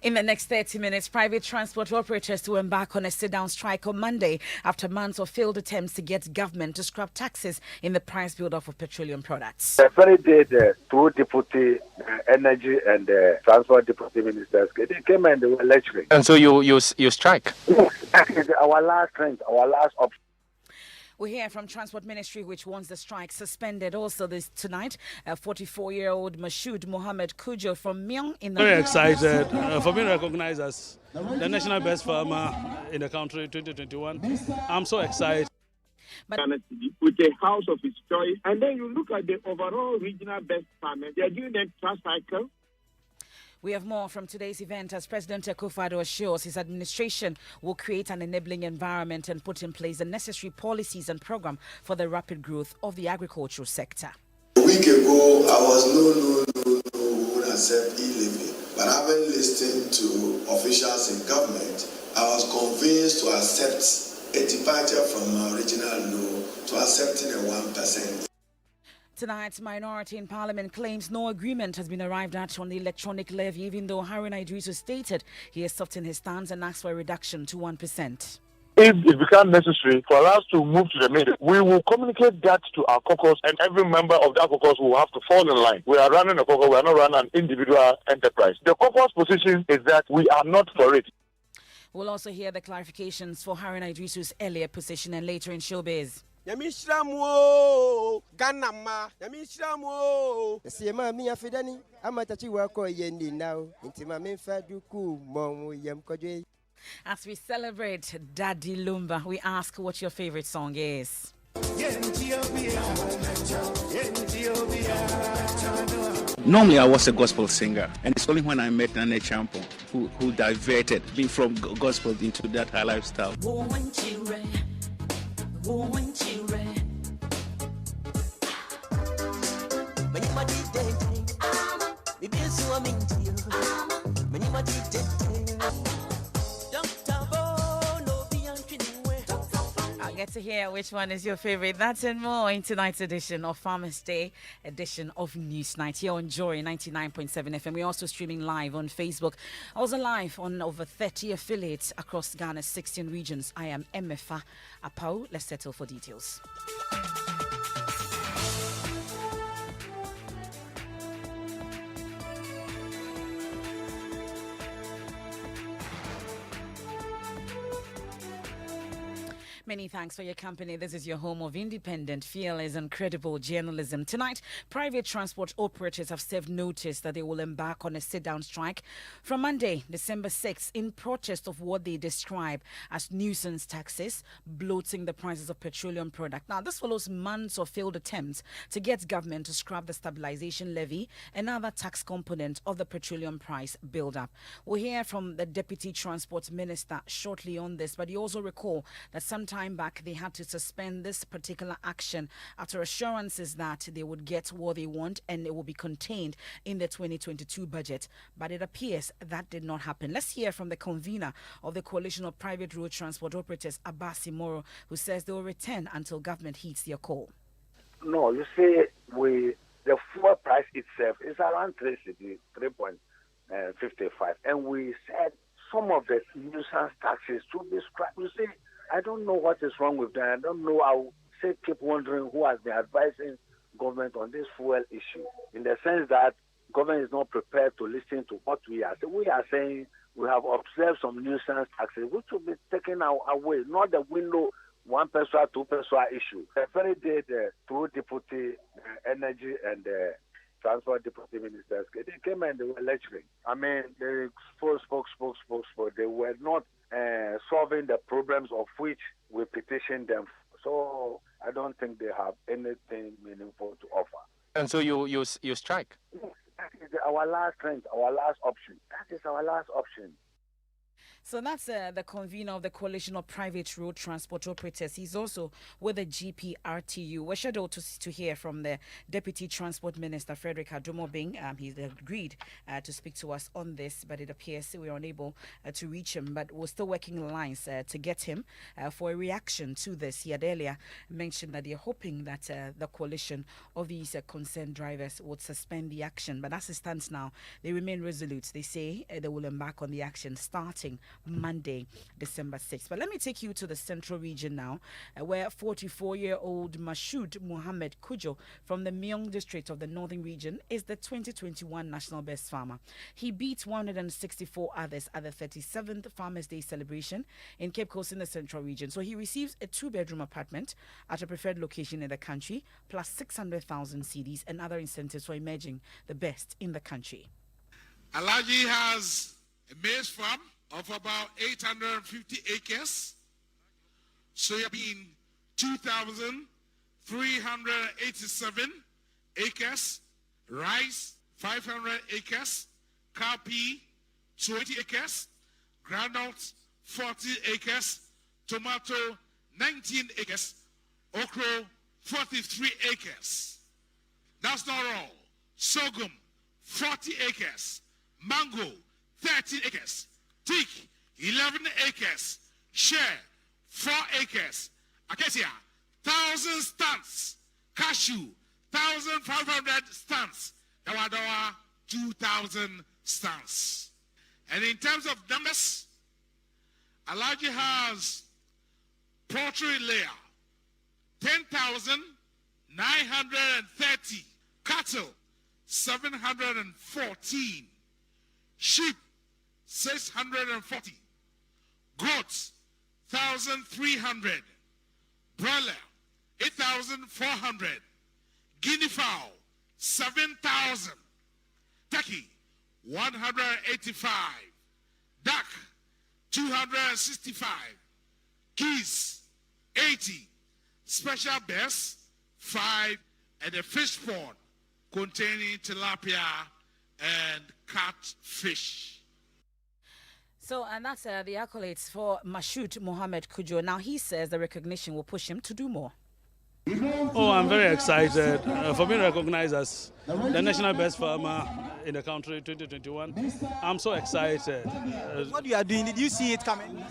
In the next 30 minutes, private transport operators will embark on a sit-down strike on Monday after months of failed attempts to get government to scrap taxes in the price build-up of petroleum products. The very day the two deputy energy and transport deputy ministers they came and they were lecturing. And so you strike? Yes, that is our last strength, our last option. We hear from Transport Ministry, which wants the strike suspended. Also, tonight, 44-year-old Mashood Mohammed Kujo from Myong in the... Very excited for being recognized as the national best farmer in the country 2021. I'm so excited. But with a house of its choice, and then you look at the overall regional best farmer, they are doing that trust cycle. We have more from today's event as President Akufo-Addo assures his administration will create an enabling environment and put in place the necessary policies and program for the rapid growth of the agricultural sector. A week ago, I was who would accept e-living, but having listened to officials in government, I was convinced to accept a departure from my original no to accepting a 1%. Tonight, minority in parliament claims no agreement has been arrived at on the electronic levy, even though Haruna Idrisu stated he has softened his stance and asked for a reduction to 1%. If it becomes necessary for us to move to the middle, we will communicate that to our caucus, and every member of that caucus will have to fall in line. We are running a caucus, we are not running an individual enterprise. The caucus position is that we are not for it. We'll also hear the clarifications for Haruna Idrisu's earlier position and later in showbiz. Yamishramu Ganama Yamishramu Sema Mia Fidani Amatachi Wako Yendi now Intima Faduku Momu Yamkoje. As we celebrate Daddy Lumba, we ask what your favorite song is. Normally I was a gospel singer, and it's only when I met Nane Champo who diverted me from gospel into that high lifestyle. I'll get to hear which one is your favorite. That's and more in tonight's edition of Farmers Day, edition of News Night here on Joy 99.7 FM. We're also streaming live on Facebook. Also live on over 30 affiliates across Ghana's 16 regions. I am Emefa Apawu. Let's settle for details. Many thanks for your company. This is your home of independent, fearless and credible journalism. Tonight, private transport operators have served notice that they will embark on a sit-down strike from Monday, December 6th, in protest of what they describe as nuisance taxes, bloating the prices of petroleum products. Now, this follows months of failed attempts to get government to scrap the stabilization levy, another tax component of the petroleum price build-up. We'll hear from the Deputy Transport Minister shortly on this, but you also recall that sometime back they had to suspend this particular action after assurances that they would get what they want and it will be contained in the 2022 budget. But it appears that did not happen. Let's hear from the convener of the Coalition of Private Road Transport Operators, Abasi Moro, who says they will return until government heeds their call. No, you see, the fuel price itself is around 3.55, and we said some of the nuisance taxes to be scrapped. You see, I don't know what is wrong with that. I don't know. I'll keep wondering who has been advising government on this fuel issue, in the sense that government is not prepared to listen to what we are saying. We are saying we have observed some nuisance taxes which will be taken away, not the window 1 peso, 2 peso issue. The very day the two deputy energy and transport deputy ministers they came and they were lecturing. I mean, they spoke. They were not solving the problems of which we petitioned them. So I don't think they have anything meaningful to offer. And so you strike? That is our last strength, our last option. That is our last option. So that's the convener of the Coalition of Private Road Transport Operators. He's also with the GPRTU. We're scheduled to hear from the Deputy Transport Minister, Frederick Adomobing. He's agreed to speak to us on this, but it appears we're unable to reach him. But we're still working the lines to get him for a reaction to this. He had earlier mentioned that they're hoping that the coalition of these concerned drivers would suspend the action. But as it stands now, they remain resolute. They say they will embark on the action starting Monday, December 6th. But let me take you to the central region now, where 44-year-old Mashood Mohammed Kujo from the Myong district of the northern region is the 2021 National Best Farmer. He beat 164 others at the 37th Farmers' Day celebration in Cape Coast in the central region. So he receives a 2-bedroom apartment at a preferred location in the country, plus 600,000 cedis and other incentives for emerging the best in the country. Alaji has a maize farm of about 850 acres, soybean 2,387 acres, rice 500 acres, cowpea 20 acres, groundnuts 40 acres, tomato 19 acres, okra 43 acres. That's not all. Sorghum 40 acres, mango 13 acres, teak 11 acres, share 4 acres, acacia 1,000 stands, cashew 1,500 stands, dawa 2,000 stands. And in terms of numbers, Alaji has poultry layer 10,930, cattle 714, sheep 640, goats 1,300, broiler 8,400, guinea fowl 7,000, turkey 185, duck 265, geese 80, special bass 5, and a fish pond containing tilapia and catfish. So, and that's the accolades for Mashood Mohammed Kujo. Now, he says the recognition will push him to do more. Oh, I'm very excited for being recognized as the national best farmer in the country 2021. I'm so excited. What you are doing, did you see it coming?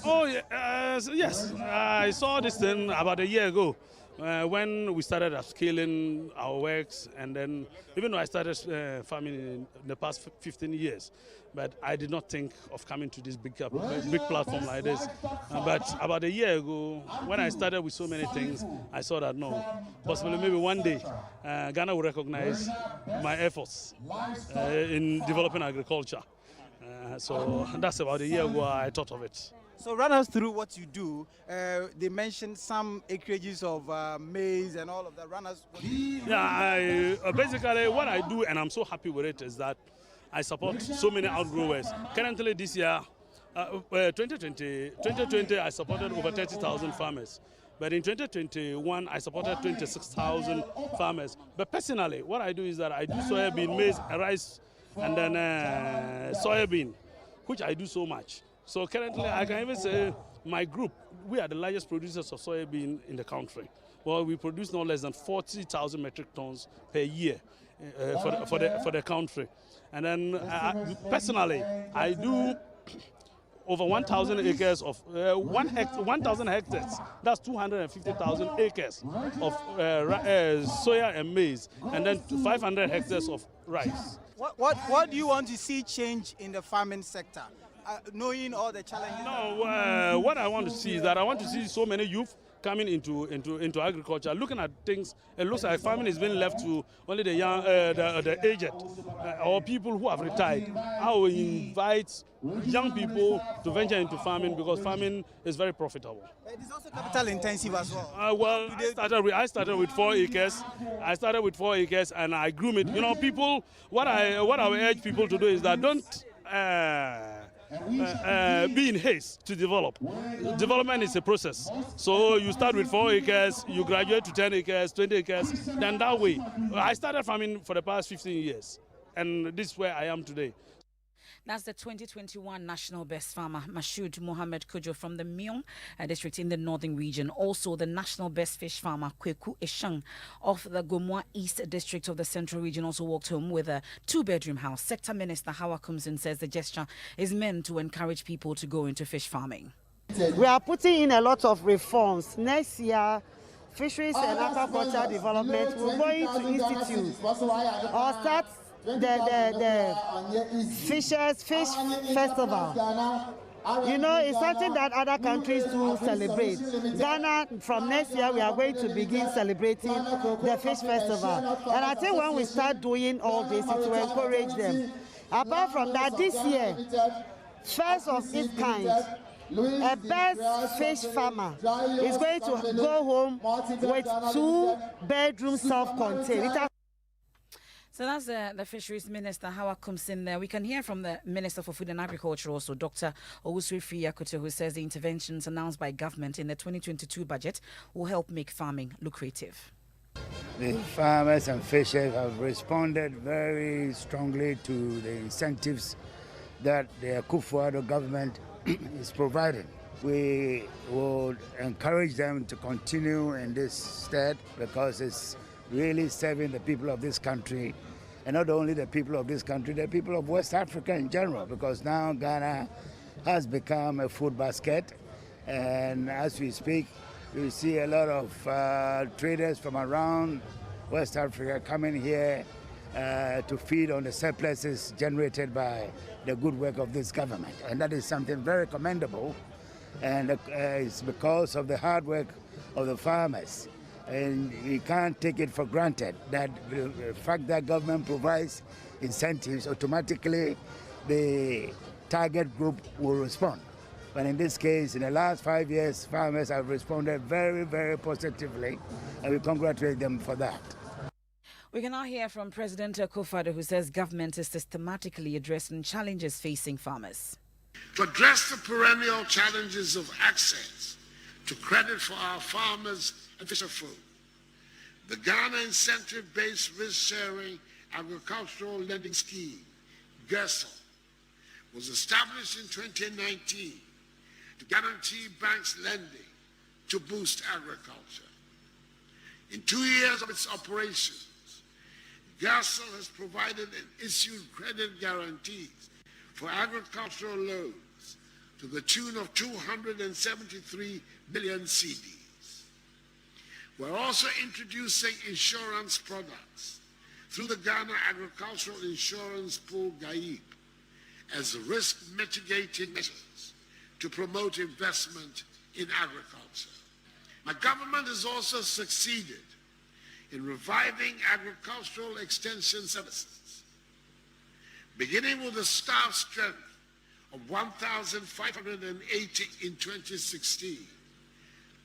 Oh, yes. I saw this thing about a year ago. When we started upscaling our works, and then even though I started farming in the past 15 years, but I did not think of coming to this big platform like this. But about a year ago, when I started with so many things, I saw that no, possibly maybe one day Ghana will recognize my efforts in developing agriculture. So that's about a year ago I thought of it. So run us through what you do. They mentioned some acreages of maize and all of that. Run us. Yeah, basically what I do, and I'm so happy with it, is that I support so many outgrowers. Currently this year, 2020, I supported over 30,000 farmers. But in 2021, I supported 26,000 farmers. But personally, what I do is that I do soybean, maize, rice, and then soybean, which I do so much. So currently, I can even say my group, we are the largest producers of soybean in the country. Well, we produce no less than 40,000 metric tons per year for the country. And then personally, I do over 1,000 acres of 1,000 hectares. That's 250,000 acres of soya and maize, and then 500 hectares of rice. What do you want to see change in the farming sector? Knowing all the challenges? No, what I want to see is that I want to see so many youth coming into agriculture. Looking at things, it looks like farming is being left to only the young, the aged, or people who have retired. I will invite young people to venture into farming because farming is very profitable. It is also capital intensive as well. Well, I started with 4 acres. I started with 4 acres and I grew it. You know, people. What I would urge people to do is that don't be in haste to develop. Development is a process. So you start with 4 acres, you graduate to 10 acres, 20 acres, then that way. I started farming for the past 15 years, and this is where I am today. That's the 2021 National Best Farmer, Mashood Mohammed Kojo from the Myong district in the northern region. Also, the National Best Fish Farmer, Kweku Eshang of the Gomwa East district of the central region, also walked home with a 2-bedroom house. Sector Minister Hawa Kumsin says the gesture is meant to encourage people to go into fish farming. We are putting in a lot of reforms. Next year, Fisheries and Aquaculture Development, we're going to institute or start the fish festival. You know, it's something that other countries do celebrate. Ghana, from next year, we are going to begin celebrating the fish festival. And I think when we start doing all this, it will encourage them. Apart from that, this year, first of its kind, a best fish farmer is going to go home with 2-bedroom self-contained. So that's the Fisheries Minister, Hawa Kumsin there. We can hear from the Minister for Food and Agriculture also, Dr. Owusri Yakuto, who says the interventions announced by government in the 2022 budget will help make farming lucrative. The farmers and fishers have responded very strongly to the incentives that the Akufo-Addo government is providing. We would encourage them to continue in this stead because it's really serving the people of this country, and not only the people of this country, the people of West Africa in general, because now Ghana has become a food basket, and as we speak, we see a lot of traders from around West Africa coming here to feed on the surpluses generated by the good work of this government, and that is something very commendable, and it's because of the hard work of the farmers. And we can't take it for granted that the fact that government provides incentives, automatically the target group will respond. But in this case, in the last 5 years, farmers have responded very, very positively, and we congratulate them for that. We can now hear from President Akufo-Addo, who says government is systematically addressing challenges facing farmers. To address the perennial challenges of access to credit for our farmers and fisher folk, the Ghana Incentive-Based Risk-Sharing Agricultural Lending Scheme, GERSL, was established in 2019 to guarantee banks lending to boost agriculture. In 2 years of its operations, GERSL has provided and issued credit guarantees for agricultural loans to the tune of 273 billion cedis. We're also introducing insurance products through the Ghana Agricultural Insurance Pool, GAIP, as risk mitigating measures to promote investment in agriculture. My government has also succeeded in reviving agricultural extension services, beginning with a staff strength of 1,580 in 2016,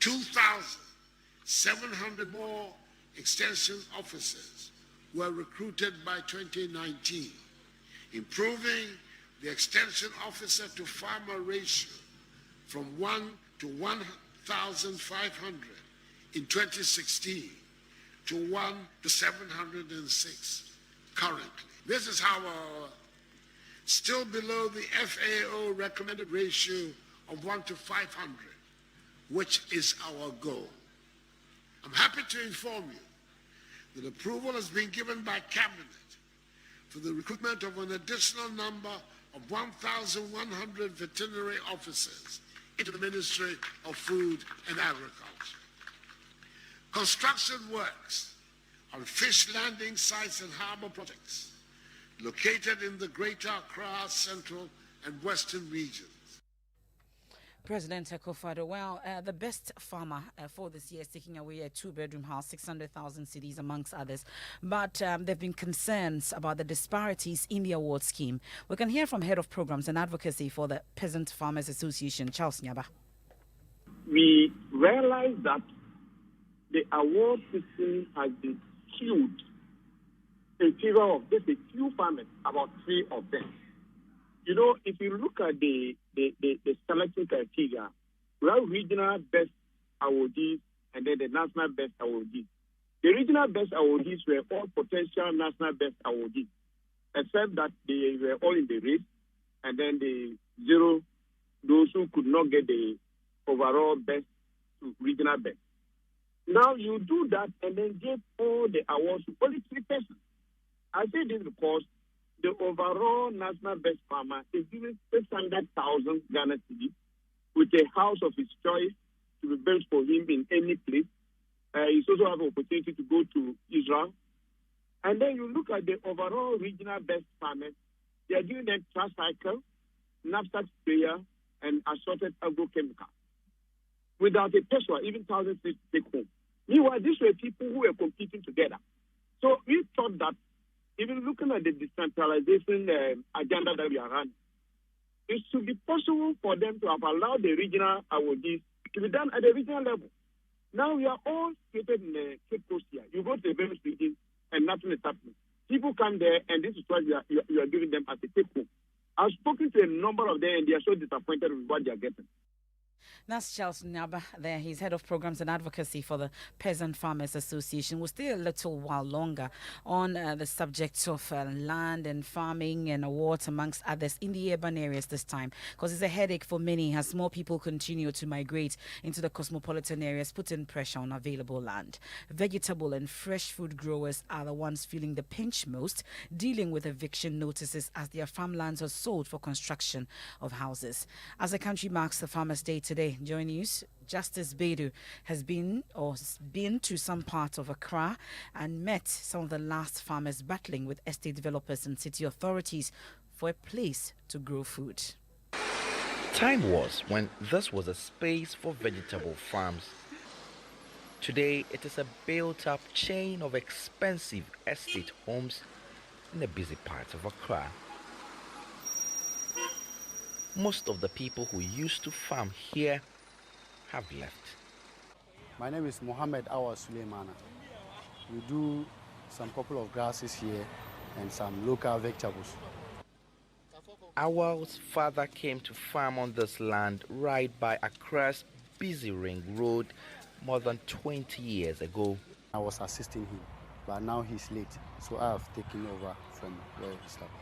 2,700 more extension officers were recruited by 2019, improving the extension officer to farmer ratio from 1 to 1,500 in 2016 to 1 to 706 currently. This is how still below the FAO recommended ratio of 1 to 500, which is our goal. I'm happy to inform you that approval has been given by Cabinet for the recruitment of an additional number of 1,100 veterinary officers into the Ministry of Food and Agriculture. Construction works on fish landing sites and harbor projects located in the Greater Accra Central and Western regions. President Akufo-Addo, well, the best farmer for this year is taking away a 2-bedroom house, 600,000 cedis amongst others. But there have been concerns about the disparities in the award scheme. We can hear from Head of Programs and Advocacy for the Peasant Farmers Association, Charles Nyaba. We realize that the award system has been skewed in favor of just a few farmers, about 3 of them. You know, if you look at the selection criteria, we have regional best awardees and then the national best awardees. The regional best awardees were all potential national best awardees, except that they were all in the race and then they zero those who could not get the overall best to regional best. Now you do that and then give all the awards to only 3 persons. I say this because the overall national best farmer is given 600,000 Ghana cedis with a house of his choice to be built for him in any place. He's also have an opportunity to go to Israel. And then you look at the overall regional best farmers, they are giving them tricycle, knapsack sprayer, and assorted agrochemicals. Without a Tesla, even thousands to take home. Meanwhile, these were people who were competing together. So we thought that even looking at the decentralization agenda that we are running, it should be possible for them to have allowed the regional awardees to be done at the regional level. Now we are all situated in the Cape Coast here. You go to the various regions and nothing is happening. People come there and this is what you are giving them as a take home. I've spoken to a number of them and they are so disappointed with what they are getting. That's Charles Nyaba there. He's head of programs and advocacy for the Peasant Farmers Association. We'll stay a little while longer on the subject of land and farming and awards, amongst others, in the urban areas this time, because it's a headache for many as more people continue to migrate into the cosmopolitan areas, putting pressure on available land. Vegetable and fresh food growers are the ones feeling the pinch most, dealing with eviction notices as their farmlands are sold for construction of houses. As the country marks the Farmers' Day today, Joy News, Justice Bedu has been to some parts of Accra and met some of the last farmers battling with estate developers and city authorities for a place to grow food. Time was when this was a space for vegetable farms. Today, it is a built-up chain of expensive estate homes in the busy parts of Accra. Most of the people who used to farm here have left. My name is Mohammed Awa Suleimana. We do some couple of grasses here and some local vegetables. Awal's father came to farm on this land right by Accra's busy ring road more than 20 years ago. I was assisting him, but now he's late, so I have taken over from where he started.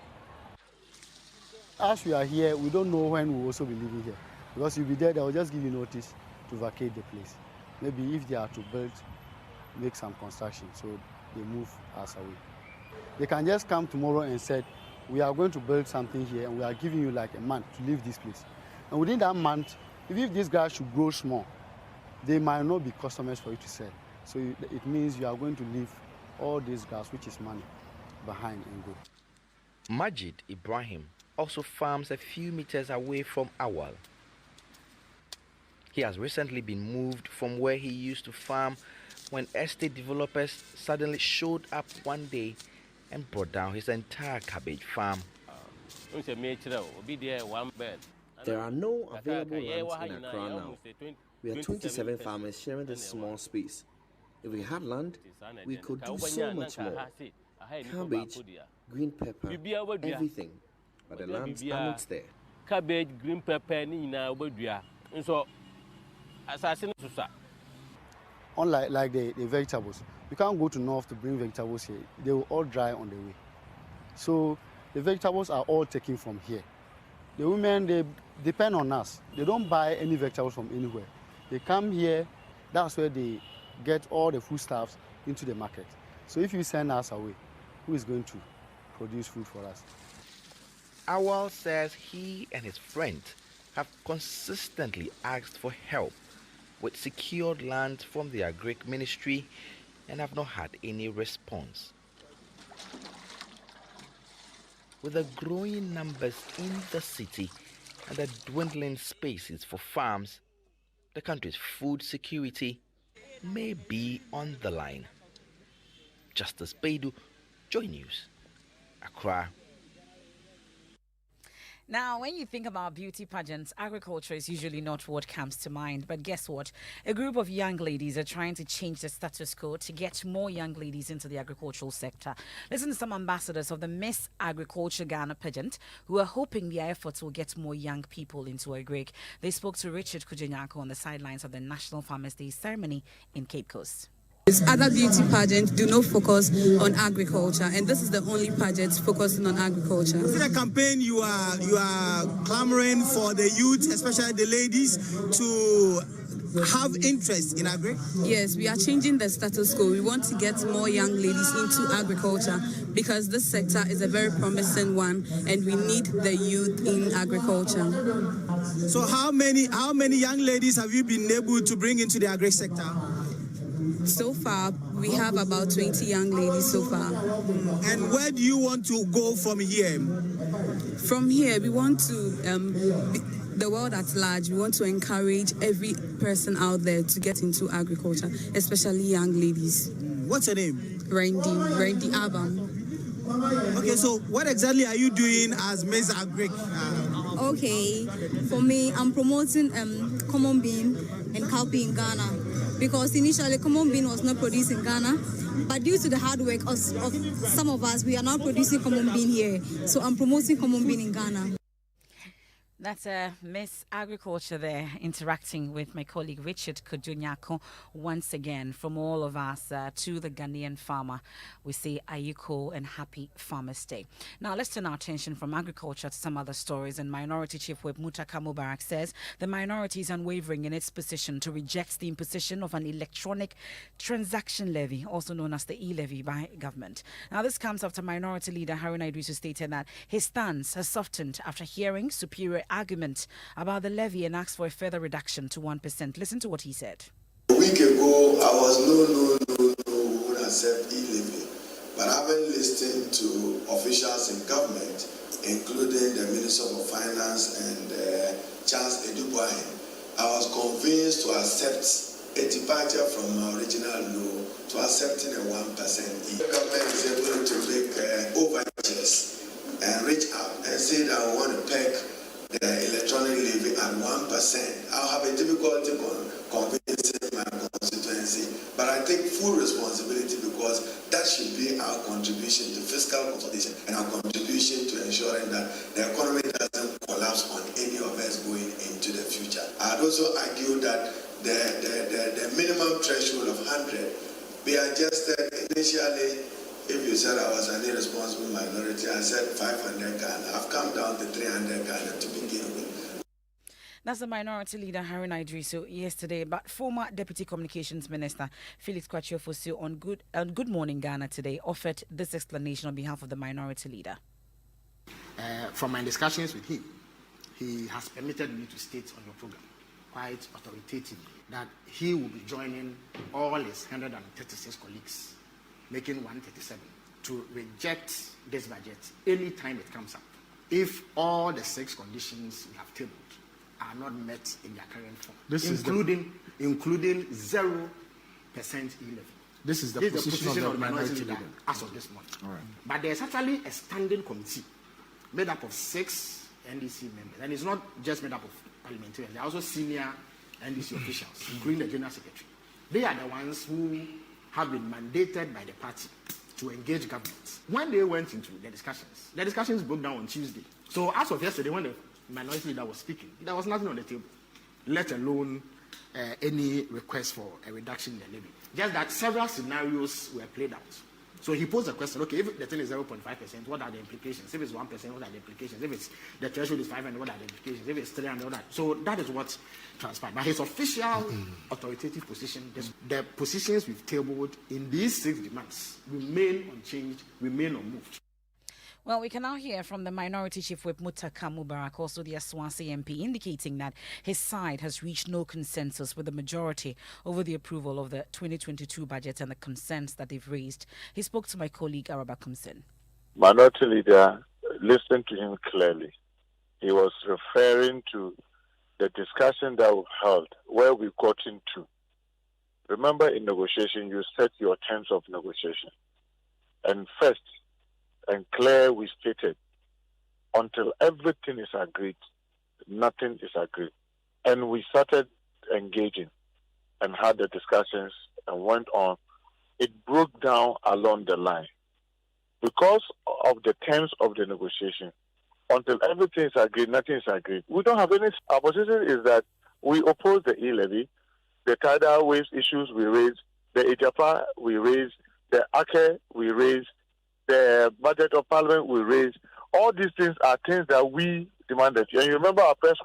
As we are here, we don't know when we'll also be living here. Because you'll be there, they will just give you notice to vacate the place. Maybe if they are to build, make some construction, so they move us away. They can just come tomorrow and say, we are going to build something here and we are giving you like a month to leave this place. And within that month, if this grass should grow small, they might not be customers for you to sell. So it means you are going to leave all this grass, which is money, behind and go. Majid Ibrahim also farms a few meters away from Awal. He has recently been moved from where he used to farm when estate developers suddenly showed up one day and brought down his entire cabbage farm. There are no available lands in Accra now. We are 27 farmers sharing this small space. If we had land, we could do so much more. Cabbage, green pepper, everything. But the lands are not there. Cabbage, green pepper, Unlike the vegetables, you can't go to north to bring vegetables here. They will all dry on the way. So the vegetables are all taken from here. The women, they depend on us. They don't buy any vegetables from anywhere. They come here, that's where they get all the foodstuffs into the market. So if you send us away, who is going to produce food for us? Awal says he and his friends have consistently asked for help with secured land from the Agric Ministry and have not had any response. With the growing numbers in the city and the dwindling spaces for farms, the country's food security may be on the line. Justice Bedu, Joy News, Accra. Now, when you think about beauty pageants, agriculture is usually not what comes to mind. But guess what? A group of young ladies are trying to change the status quo to get more young ladies into the agricultural sector. Listen to some ambassadors of the Miss Agriculture Ghana pageant who are hoping their efforts will get more young people into agric. They spoke to Richard Kujenyako on the sidelines of the National Farmers' Day ceremony in Cape Coast. Other beauty pageants do not focus on agriculture, and this is the only pageant focusing on agriculture. Is it a campaign you are clamoring for the youth, especially the ladies, to have interest in agri? Yes, we are changing the status quo. We want to get more young ladies into agriculture because this sector is a very promising one, and we need the youth in agriculture. So how many young ladies have you been able to bring into the agri sector? So far, we have about 20 young ladies so far. And where do you want to go from here? From here, we want to, the world at large, we want to encourage every person out there to get into agriculture, especially young ladies. What's your name? Randy Abam. Okay, so what exactly are you doing as Ms. Agric? Okay, for me, I'm promoting common bean and cowpea in Ghana. Because initially common bean was not produced in Ghana, but due to the hard work of some of us, we are now producing common bean here. So I'm promoting common bean in Ghana. That's Miss Agriculture there interacting with my colleague Richard Kojunyako once again. From all of us to the Ghanaian farmer, we say Ayuko and Happy Farmers Day. Now let's turn our attention from agriculture to some other stories. And Minority Chief Whip Mutaka Mubarak says the minority is unwavering in its position to reject the imposition of an electronic transaction levy, also known as the e-levy, by government. Now this comes after Minority Leader Haruna Idrisu stated that his stance has softened after hearing superior argument about the levy and asked for a further reduction to 1%. Listen to what he said. A week ago, I was no, would accept e-levy. But having listened to officials in government, including the Minister of Finance and Charles Edubuahin, I was convinced to accept a departure from my original law to accepting a 1% e. The government is able to make overtures and reach out and say that I want to peg the electronic levy at 1%. I'll have a difficulty convincing my constituency, but I take full responsibility because that should be our contribution to fiscal consolidation and our contribution to ensuring that the economy doesn't collapse on any of us going into the future. I'd also argue that the minimum threshold of 100 be adjusted initially. If you said I was an irresponsible minority, I said 500 Ghana. I've come down to 300 Ghana to begin with. That's the Minority Leader Haruna Idrisu yesterday, but former Deputy Communications Minister Felix Kwatio-Fosu on Good Morning Ghana today offered this explanation on behalf of the Minority Leader. From my discussions with him, he has permitted me to state on your program, quite authoritatively, that he will be joining all his 136 colleagues, making 137, to reject this budget any time it comes up, if all the 6 conditions we have tabled are not met in their current form, including 0% e-levy. This is the position of the minority leader as of this morning. All right. But there's actually a standing committee made up of 6 NDC members, and it's not just made up of parliamentarians. There are also senior NDC officials, including the General Secretary. They are the ones who have been mandated by the party to engage government. When they went into the discussions broke down on Tuesday. So as of yesterday, when the minority leader was speaking, there was nothing on the table, let alone any request for a reduction in the levy. Just that several scenarios were played out. So he posed a question, okay, if the thing is 0.5%, what are the implications? If it's 1%, what are the implications? If it's the threshold is 500, what are the implications? If it's 300, what are So that is what transpired. But his official authoritative position, the positions we've tabled in these 6 demands remain unchanged, remain unmoved. Well, we can now hear from the Minority Chief Whip Mutaka Mubarak, also the Aswasi MP, indicating that his side has reached no consensus with the majority over the approval of the 2022 budget and the concerns that they've raised. He spoke to my colleague Araba Kumsin. Minority Leader, listen to him clearly. He was referring to the discussion that we held, where we got into. Remember, in negotiation, you set your terms of negotiation. And first, and clear, we stated, until everything is agreed, nothing is agreed. And we started engaging and had the discussions and went on. It broke down along the line. Because of the terms of the negotiation, until everything is agreed, nothing is agreed. We don't have any. Our position is that we oppose the e-levy. The tidal waves issues we raised, the Ijapa we raise, the Ake we raise, the budget of parliament we raise. All these things are things that we demanded. And you remember our press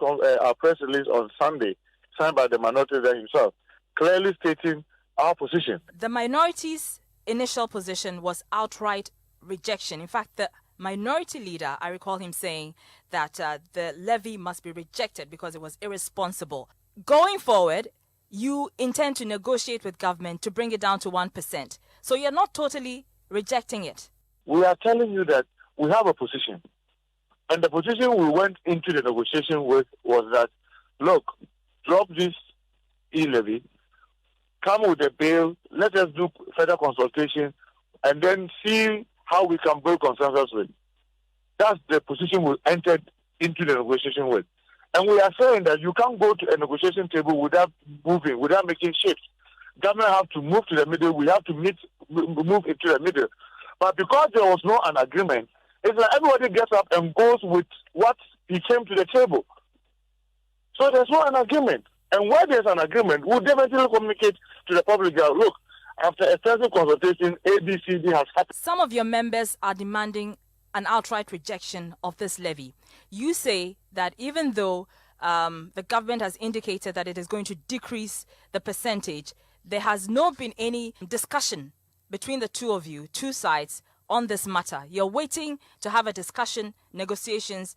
release on Sunday, signed by the minority leader himself, clearly stating our position. The minority's initial position was outright rejection. In fact, the minority leader, I recall him saying that the levy must be rejected because it was irresponsible. Going forward, you intend to negotiate with government to bring it down to 1%. So you're not totally rejecting it. We are telling you that we have a position. And the position we went into the negotiation with was that, look, drop this e-levy, come with a bill, let us do further consultation, and then see how we can build consensus with. That's the position we entered into the negotiation with. And we are saying that you can't go to a negotiation table without moving, without making shifts. Government have to move to the middle. We have to move into the middle. But because there was no an agreement, it's like everybody gets up and goes with what he came to the table. So there's no an agreement. And where there's an agreement, we'll definitely communicate to the public that, look, after extensive consultation, ABCD has happened. Some of your members are demanding an outright rejection of this levy. You say that even though the government has indicated that it is going to decrease the percentage, there has not been any discussion between the two of you, two sides, on this matter. You're waiting to have a discussion, negotiations,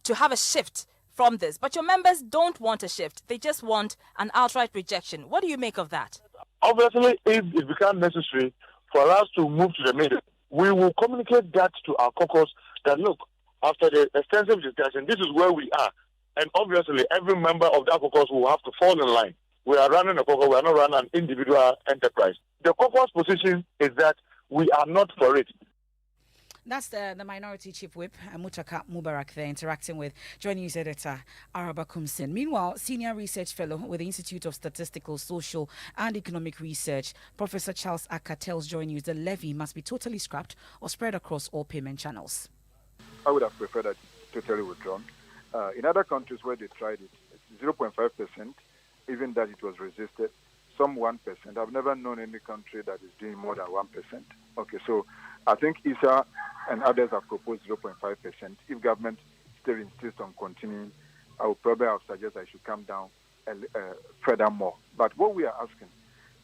to have a shift from this. But your members don't want a shift. They just want an outright rejection. What do you make of that? Obviously, if it becomes necessary for us to move to the middle, we will communicate that to our caucus that, look, after the extensive discussion, this is where we are. And obviously, every member of that caucus will have to fall in line. We are running a caucus, we are not running an individual enterprise. The caucus position is that we are not for it. That's the Minority Chief Whip, Mutaka Mubarak, there interacting with Joint News Editor Araba Kumsin. Meanwhile, Senior Research Fellow with the Institute of Statistical, Social and Economic Research, Professor Charles Akka, tells Joint News the levy must be totally scrapped or spread across all payment channels. I would have preferred that totally withdrawn. In other countries where they tried it, it's 0.5%, even that it was resisted, some 1%. I've never known any country that is doing more than 1%. Okay, so I think ISA and others have proposed 0.5%. If government still insists on continuing, I would probably have suggested I should come down furthermore. But what we are asking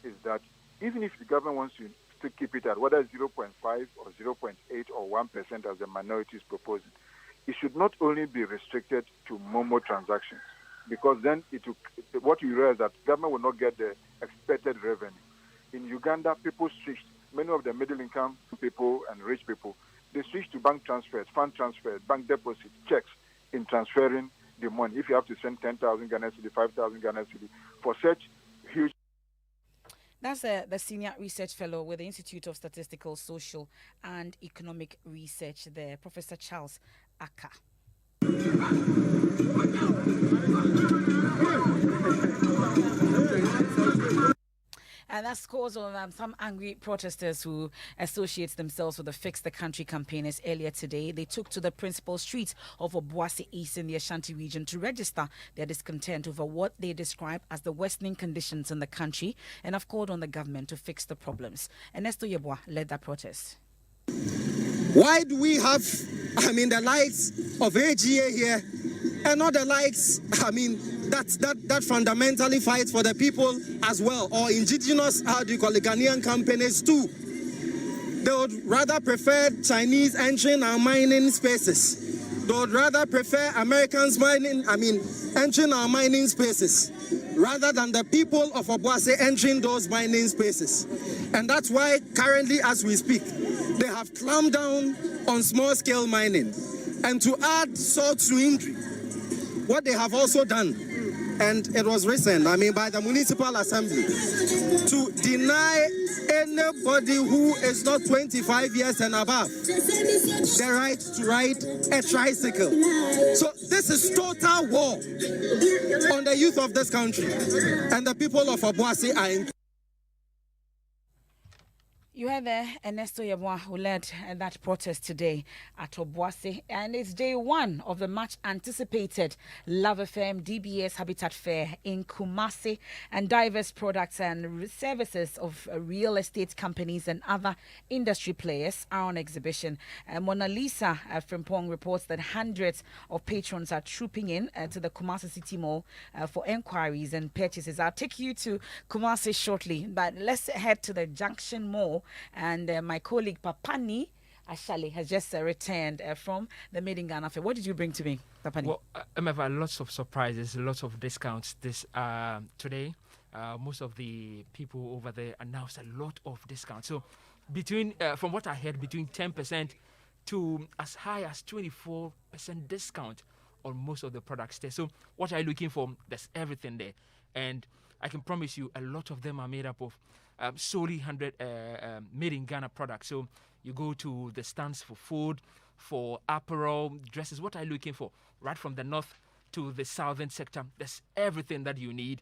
is that even if the government wants to still keep it at whether it's 0.5 or 0.8 or 1% as the minority is proposing, it should not only be restricted to Momo transactions, because then what you realize that government will not get the expected revenue. In Uganda, people switched. Many of the middle-income people and rich people, they switch to bank transfers, fund transfers, bank deposits, checks in transferring the money. If you have to send 10,000 Ghana cedi, 5,000 Ghana cedi for such huge... That's the Senior Research Fellow with the Institute of Statistical, Social and Economic Research there, Professor Charles Akka. And that's caused some angry protesters who associate themselves with the Fix the Country campaigners earlier today. They took to the principal streets of Obuasi East in the Ashanti region to register their discontent over what they describe as the worsening conditions in the country and have called on the government to fix the problems. Ernesto Yeboah led that protest. Why do we have, the likes of AGA here and not the likes, that fundamentally fights for the people as well, or indigenous, Ghanaian companies too? They would rather prefer Chinese entering our mining spaces. They would rather prefer Americans entering our mining spaces rather than the people of Obuasi entering those mining spaces. And that's why currently, as we speak, they have clamped down on small-scale mining. And to add salt to injury, what they have also done, and it was recent, by the Municipal Assembly, to deny anybody who is not 25 years and above the right to ride a tricycle. So this is total war on the youth of this country, and the people of Obuasi are in. You heard there Ernesto Yeboah, who led that protest today at Obuasi, and it's day one of the much anticipated Love FM DBS Habitat Fair in Kumasi, and diverse products and services of real estate companies and other industry players are on exhibition. Mona Lisa Frimpong reports that hundreds of patrons are trooping in to the Kumasi City Mall for enquiries and purchases. I'll take you to Kumasi shortly, but let's head to the Junction Mall. And my colleague Papani Ashale has just returned from the Made in Ghana Fair. What did you bring to me, Papani? Well, Emefa, lots of surprises, lots of discounts this today. Most of the people over there announced a lot of discounts. So between, from what I heard, between 10% to as high as 24% discount on most of the products there. So what are you looking for? There's everything there. And I can promise you a lot of them are made up of solely 100 made in Ghana products. So you go to the stands for food, for apparel, dresses. What are you looking for? Right from the north to the southern sector, there's everything that you need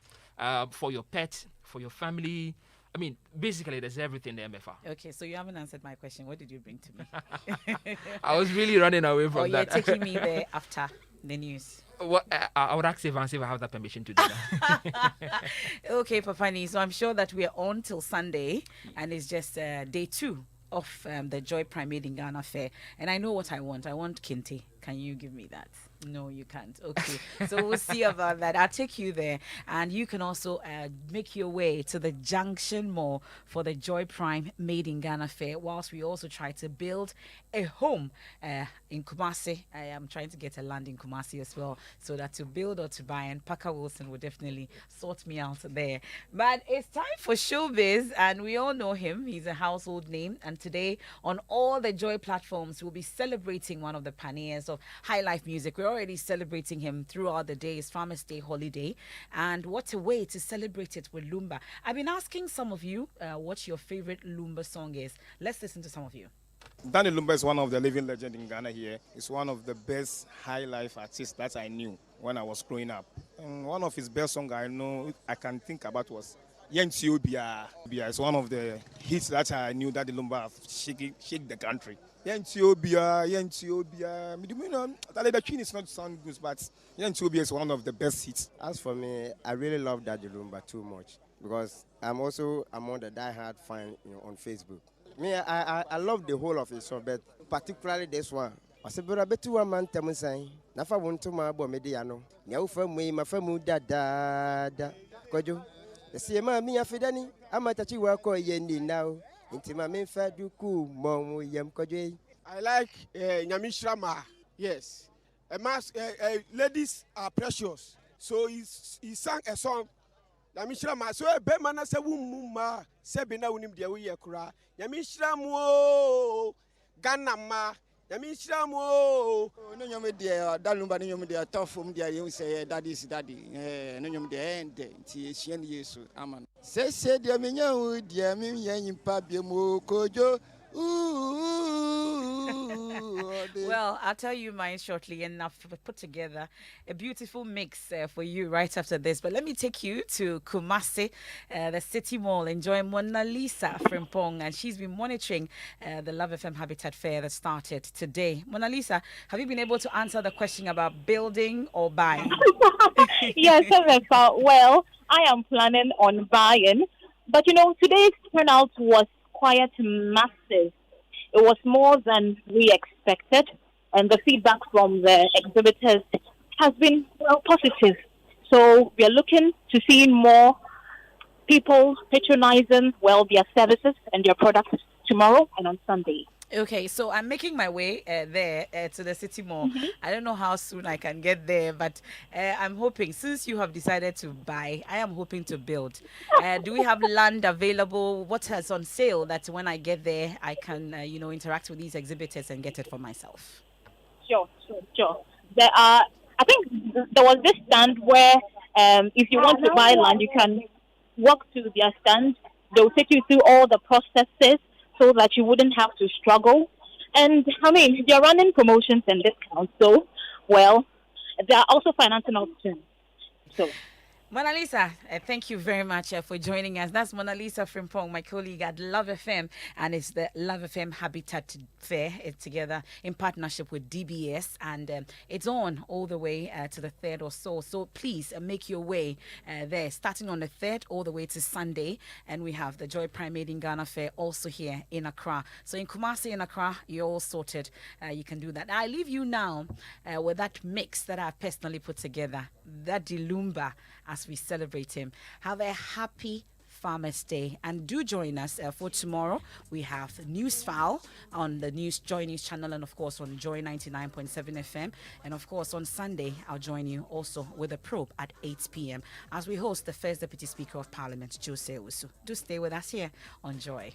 for your pet, for your family. I mean, basically, there's everything there, Emefa. Okay, so you haven't answered my question. What did you bring to me? I was really running away from that. You're taking me there after the news. Well, I would ask Evans if I have that permission to do that. Okay, Papani, so I'm sure that we are on till Sunday, and it's just day 2 of the Joy Prime Made in Ghana Fair. And I know what I want. I want kente. Can you give me that? No, you can't. Okay. So we'll see about that. I'll take you there. And you can also make your way to the Junction Mall for the Joy Prime Made in Ghana Fair, whilst we also try to build a home in Kumasi. I am trying to get a land in Kumasi as well, so that to build or to buy, and Parker Wilson will definitely sort me out there. But it's time for showbiz, and we all know him. He's a household name. And today, on all the Joy platforms, we'll be celebrating one of the pioneers of high life music. We're already celebrating him throughout the day. It's Farmers Day holiday, and what a way to celebrate it with Lumba. I've been asking some of you what your favorite Lumba song is. Let's listen to some of you. Danny Lumba is one of the living legends in Ghana here. He's one of the best high life artists that I knew when I was growing up. And one of his best songs I can think about was Yentiobia. It's one of the hits that I knew that the Lumba have shake the country. Yentiobia. The tune is not sound good, but Yentiobia is one of the best hits. As for me, I really love that Lumba too much, because I'm also among the die-hard fan on Facebook. Me, I love the whole of his song, but particularly this one. I said, "But I bet you a man tell me saying, Nafa won't to my bomediano. Now for me, my family da. Kojo, the same me a fidani. I'm at a work or yendi now. Into my main fat you cool, mom, yam kojo." I like Nyamishrama. Yes, ladies are precious. So he sang a song. Nyamishrama. So a bemana se wumma sebina unim dia we yakura. Nyamishramo Ganama. Nyamishramo. No nyome dia dalumba no nyome dia tofum dia you say daddy is daddy. No nyome dia end ti ehia ne Yesu. Amen. Se dia menya hu dia me yanyimpa biemu kojo. Well, I'll tell you mine shortly, and I've put together a beautiful mix for you right after this. But let me take you to Kumasi, the City Mall, enjoying Mona Lisa Frimpong, and she's been monitoring the Love FM Habitat Fair that started today. Mona Lisa, have you been able to answer the question about building or buying? Yes, well, I am planning on buying, but today's turnout was quite massive. It was more than we expected, and the feedback from the exhibitors has been positive. So we are looking to see more people patronizing their services and their products tomorrow and on Sunday. Okay, so I'm making my way there to the City Mall. Mm-hmm. I don't know how soon I can get there, but I'm hoping, since you have decided to buy, I am hoping to build. Do we have land available? What is on sale that when I get there, I can, interact with these exhibitors and get it for myself? Sure. I think there was this stand where if you want to buy land, you can walk to their stand. They'll take you through all the processes, so that you wouldn't have to struggle. And they're running promotions and discounts. So, there are also financing options. So, Mona Lisa, thank you very much for joining us. That's Mona Lisa Frimpong, my colleague at Love FM, and it's the Love FM Habitat Fair. It's together in partnership with DBS, and it's on all the way to the 3rd or so. So please make your way there, starting on the 3rd all the way to Sunday. And we have the Joy Prime Made in Ghana Fair also here in Accra. So in Kumasi and Accra, you're all sorted. You can do that. I leave you now with that mix that I've personally put together, that Dilumba, as we celebrate him. Have a happy Farmers Day, and do join us for tomorrow. We have News File on the Joy News channel, and of course on Joy 99.7 FM, and of course on Sunday I'll join you also with a probe at 8 p.m. as we host the first Deputy Speaker of Parliament, Jose Usu. Do stay with us here on Joy.